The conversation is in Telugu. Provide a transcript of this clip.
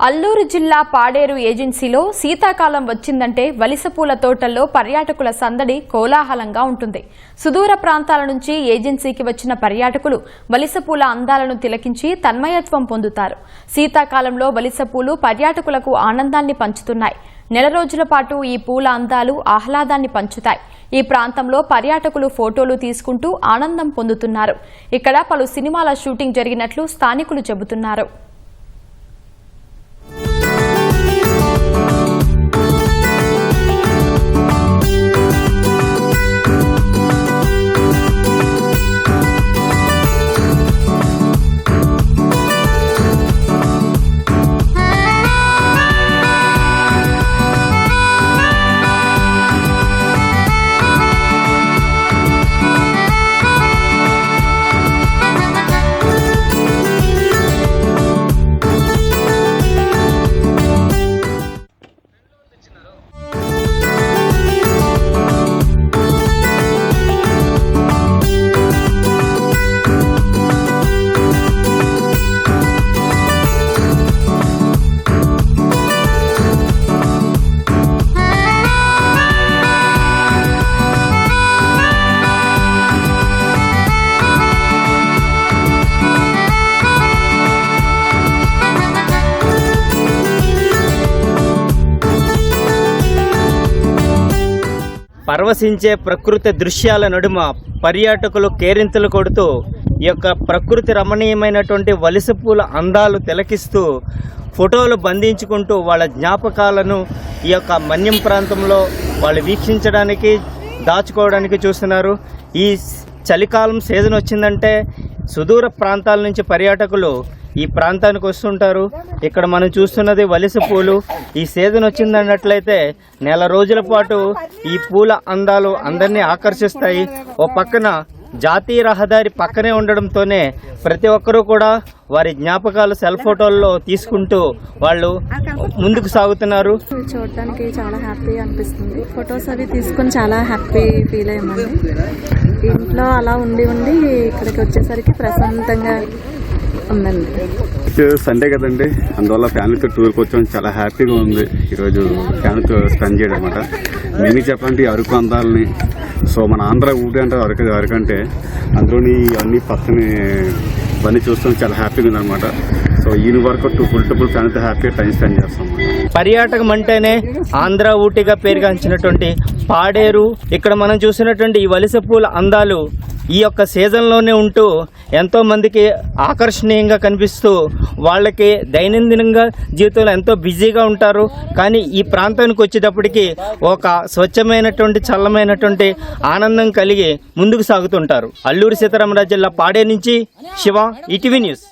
అల్లూరు జిల్లా పాడేరు ఏజెన్సీలో శీతాకాలం వచ్చిందంటే వలిసపూల తోటల్లో పర్యాటకుల సందడి కోలాహలంగా ఉంటుంది. సుదూర ప్రాంతాల నుంచి ఏజెన్సీకి వచ్చిన పర్యాటకులు వలిసపూల అందాలను తిలకించి తన్మయత్వం పొందుతారు. శీతాకాలంలో వలిసపూలు పర్యాటకులకు ఆనందాన్ని పంచుతున్నాయి. నెల రోజుల పాటు ఈ పూల అందాలు ఆహ్లాదాన్ని పంచుతాయి. ఈ ప్రాంతంలో పర్యాటకులు ఫోటోలు తీసుకుంటూ ఆనందం పొందుతున్నారు. ఇక్కడ పలు సినిమాల షూటింగ్ జరిగినట్లు స్థానికులు చెబుతున్నారు. పరవశించే ప్రకృతి దృశ్యాల నడుమ పర్యాటకులు కేరింతలు కొడుతూ ఈ యొక్క ప్రకృతి రమణీయమైనటువంటి వలిసపూల అందాలు తిలకిస్తూ ఫోటోలు బంధించుకుంటూ వాళ్ళ జ్ఞాపకాలను ఈ యొక్క మన్యం ప్రాంతంలో వాళ్ళు వీక్షించడానికి దాచుకోవడానికి చూస్తున్నారు. ఈ చలికాలం సీజన్ వచ్చిందంటే సుదూర ప్రాంతాల నుంచి పర్యాటకులు ఈ ప్రాంతానికి వస్తుంటారు. ఇక్కడ మనం చూస్తున్నది వలిస పూలు. ఈ సీజన్ వచ్చిందన్నట్లయితే నెల రోజుల పాటు ఈ పూల అందాలు అందరినీ ఆకర్షిస్తాయి. ఓ పక్కన జాతీయ రహదారి పక్కనే ఉండడంతోనే ప్రతి ఒక్కరూ కూడా వారి జ్ఞాపకాలు సెల్ ఫోటోల్లో తీసుకుంటూ వాళ్ళు ముందుకు సాగుతున్నారు. చూడటానికి చాలా హ్యాపీ అనిపిస్తుంది. ఫొటోస్ అవి తీసుకుని చాలా హ్యాపీ ఫీల్ అయ్యామండి. ఇంట్లో అలా ఉండి ఇక్కడికి వచ్చేసరికి ప్రశాంతంగా ఉందండి. సండే కదండి, అందువల్ల ఫ్యామిలీతో టూర్కి వచ్చాం. చాలా హ్యాపీగా ఉంది ఈరోజు ఫ్యామిలీతో స్పెండ్ చేయడం అనమాట. నేను చెప్పండి అరకు అందాలని, సో మన ఆంధ్ర ఊటి అంటే అరకంటే అందులోని అన్ని పక్కనే ఇవన్నీ చూస్తాం. చాలా హ్యాపీగా ఉందన్నమాట. సో ఈ వరకు ఫుల్ ఫ్యామిలీతో హ్యాపీగా టైం స్పెండ్ చేస్తాం. పర్యాటకం అంటేనే ఆంధ్ర ఊటీగా పేరుగాంచినటువంటి పాడేరు, ఇక్కడ మనం చూసినటువంటి ఈ వలిస పూల అందాలు ఈ యొక్క సీజన్లోనే ఉంటూ ఎంతో మందికి ఆకర్షణీయంగా కనిపిస్తూ వాళ్ళకి దైనందినంగా జీవితంలో ఎంతో బిజీగా ఉంటారు. కానీ ఈ ప్రాంతానికి వచ్చేటప్పటికి ఒక స్వచ్ఛమైనటువంటి చల్లమైనటువంటి ఆనందం కలిగి ముందుకు సాగుతుంటారు. అల్లూరు సీతారామరాజు జిల్లా పాడేరు నుంచి శివ, ఈటీవీ న్యూస్.